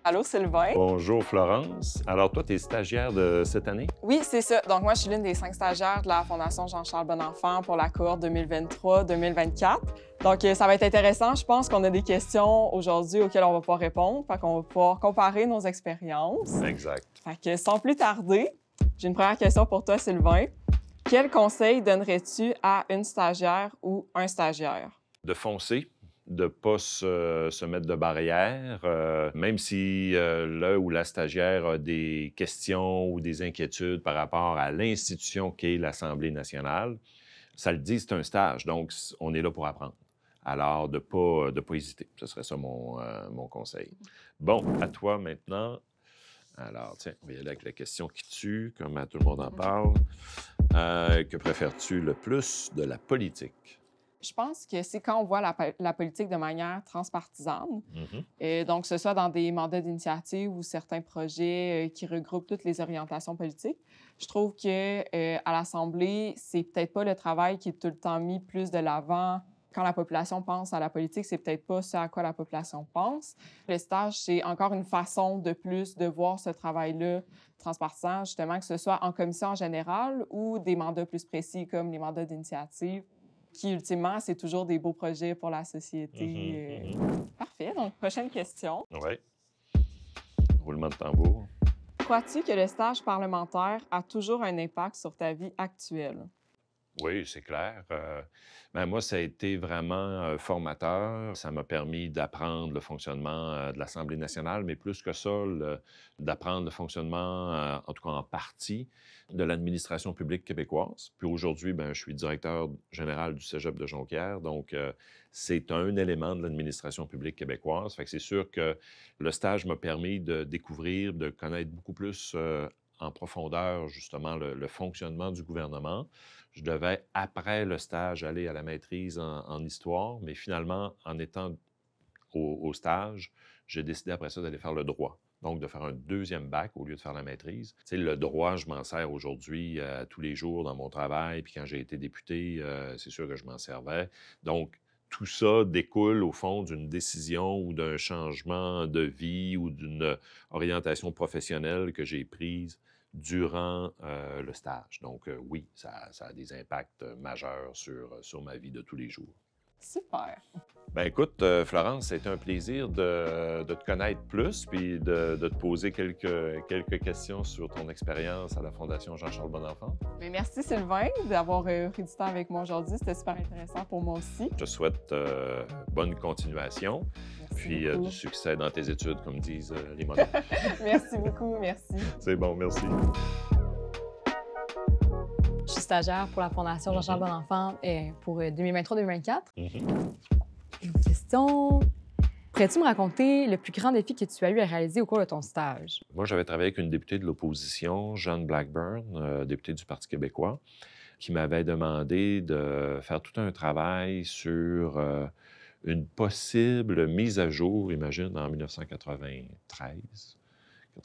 Allô, Sylvain? Bonjour Florence. Alors toi, tu es stagiaire de cette année? Oui, c'est ça. Donc moi, je suis l'une des 5 stagiaires de la Fondation Jean-Charles Bonenfant pour la cohorte 2023-2024. Donc ça va être intéressant. Je pense qu'on a des questions aujourd'hui auxquelles on va pouvoir répondre. Fait qu'on va pouvoir comparer nos expériences. Exact. Fait que sans plus tarder, j'ai une première question pour toi, Sylvain. Quel conseil donnerais-tu à une stagiaire ou un stagiaire? De foncer, de ne pas se mettre de barrière, même si le ou la stagiaire a des questions ou des inquiétudes par rapport à l'institution qu'est l'Assemblée nationale. Ça le dit, c'est un stage, donc on est là pour apprendre. Alors, de ne pas hésiter. Ce serait ça mon conseil. Bon, à toi maintenant. Alors, tiens, on va y aller avec la question qui tue, comme à tout le monde en parle. Que préfères-tu le plus de la politique? Je pense que c'est quand on voit la politique de manière transpartisane, Mhm. donc que ce soit dans des mandats d'initiative ou certains projets qui regroupent toutes les orientations politiques. Je trouve que à l'Assemblée, c'est peut-être pas le travail qui est tout le temps mis plus de l'avant. Quand la population pense à la politique, c'est peut-être pas ce à quoi la population pense. Le stage, c'est encore une façon de plus de voir ce travail-là transpartisan, justement, que ce soit en commission en général ou des mandats plus précis comme les mandats d'initiative qui, ultimement, c'est toujours des beaux projets pour la société. Parfait. Donc, prochaine question. Oui. Roulement de tambour. Crois-tu que le stage parlementaire a toujours un impact sur ta vie actuelle? Oui, c'est clair. Moi, ça a été vraiment formateur. Ça m'a permis d'apprendre le fonctionnement de l'Assemblée nationale, mais plus que ça, d'apprendre le fonctionnement, en tout cas en partie, de l'administration publique québécoise. Puis aujourd'hui, je suis directeur général du Cégep de Jonquière, donc c'est un élément de l'administration publique québécoise. Fait que c'est sûr que le stage m'a permis de découvrir, de connaître beaucoup plus en profondeur, justement, le fonctionnement du gouvernement. Je devais, après le stage, aller à la maîtrise en histoire, mais finalement, en étant au stage, j'ai décidé après ça d'aller faire le droit. Donc, de faire un deuxième bac au lieu de faire la maîtrise. Tu sais, le droit, je m'en sers aujourd'hui tous les jours dans mon travail. Puis quand j'ai été député, c'est sûr que je m'en servais. Donc, tout ça découle, au fond, d'une décision ou d'un changement de vie ou d'une orientation professionnelle que j'ai prise durant le stage. Donc, oui, ça a des impacts majeurs sur ma vie de tous les jours. Super. Ben écoute, Florence, c'est un plaisir de te connaître plus puis de te poser quelques questions sur ton expérience à la Fondation Jean-Charles Bonenfant. Mais merci, Sylvain, d'avoir pris du temps avec moi aujourd'hui. C'était super intéressant pour moi aussi. Je te souhaite bonne continuation, Merci puis beaucoup. du succès dans tes études, comme disent les monos. Merci beaucoup. Merci. C'est bon, merci. Je suis stagiaire pour la Fondation Jean-Charles Bonenfant pour 2023-2024. Une question. Pourrais-tu me raconter le plus grand défi que tu as eu à réaliser au cours de ton stage? Moi, j'avais travaillé avec une députée de l'opposition, Jeanne Blackburn, députée du Parti québécois, qui m'avait demandé de faire tout un travail sur une possible mise à jour, imagine, en 1993,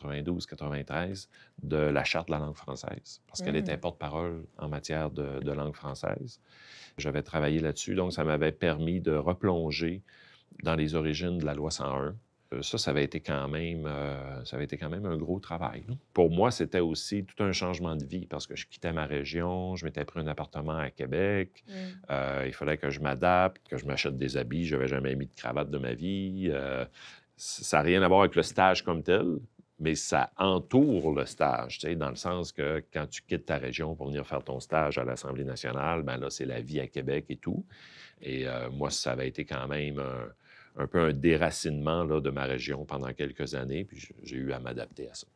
92-93, de la Charte de la langue française, parce qu'elle était porte-parole en matière de langue française. J'avais travaillé là-dessus, donc ça m'avait permis de replonger dans les origines de la loi 101. Ça avait été quand même un gros travail. Pour moi, c'était aussi tout un changement de vie parce que je quittais ma région, je m'étais pris un appartement à Québec, il fallait que je m'adapte, que je m'achète des habits, je n'avais jamais mis de cravate de ma vie. Ça n'a rien à voir avec le stage comme tel, mais ça entoure le stage, tu sais, dans le sens que quand tu quittes ta région pour venir faire ton stage à l'Assemblée nationale, ben là, c'est la vie à Québec et tout. Et moi, ça avait été quand même un peu un déracinement là, de ma région pendant quelques années, puis j'ai eu à m'adapter à ça.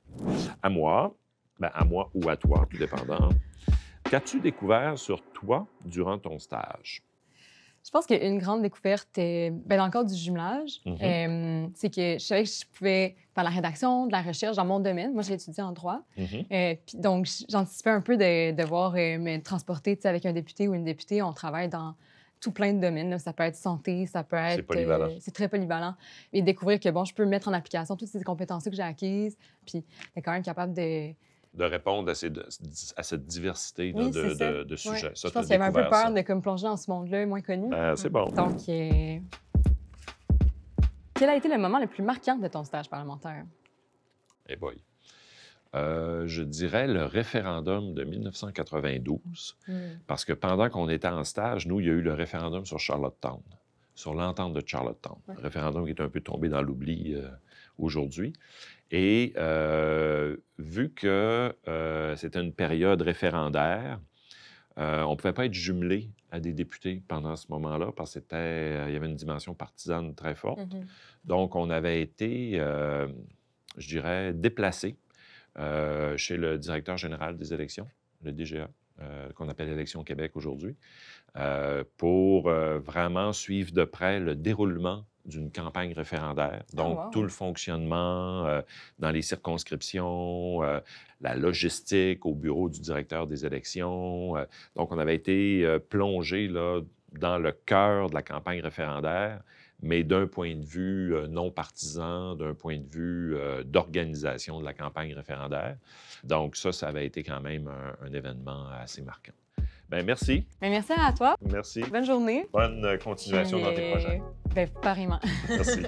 À moi ou à toi, tout dépendant, qu'as-tu découvert sur toi durant ton stage? Je pense qu'une grande découverte, dans le cadre du jumelage, c'est que je savais que je pouvais faire la rédaction, de la recherche dans mon domaine. Moi, j'ai étudié en droit. Puis donc, j'anticipais un peu de devoir me transporter avec un député ou une députée. On travaille dans tout plein de domaines. Là. Ça peut être santé, ça peut être... C'est polyvalent. C'est très polyvalent. Et découvrir que, bon, je peux mettre en application toutes ces compétences que j'ai acquises, puis être quand même capable de répondre à cette diversité Oui, de sujets. Ouais. Ça, je pense qu'il y avait un peu peur de me plonger dans ce monde-là moins connu. C'est bon. Donc, tu quel a été le moment le plus marquant de ton stage parlementaire? Eh boy. Je dirais le référendum de 1992, parce que pendant qu'on était en stage, nous, il y a eu le référendum sur Charlottetown, sur l'entente de Charlottetown. Un référendum qui est un peu tombé dans l'oubli aujourd'hui. Et vu que c'était une période référendaire, on ne pouvait pas être jumelé à des députés pendant ce moment-là parce qu'il y avait une dimension partisane très forte. Donc, on avait été, je dirais, déplacé chez le directeur général des élections, le DGA, qu'on appelle Élections Québec aujourd'hui, pour vraiment suivre de près le déroulement d'une campagne référendaire. Donc, tout le fonctionnement dans les circonscriptions, la logistique au bureau du directeur des élections. Donc, on avait été plongé là, dans le cœur de la campagne référendaire, mais d'un point de vue non partisan, d'un point de vue d'organisation de la campagne référendaire. Donc, ça avait été quand même un événement assez marquant. Bien, merci. Bien, merci à toi. Merci. Bonne journée. Bonne continuation dans tes projets. Bien, pareillement. Merci.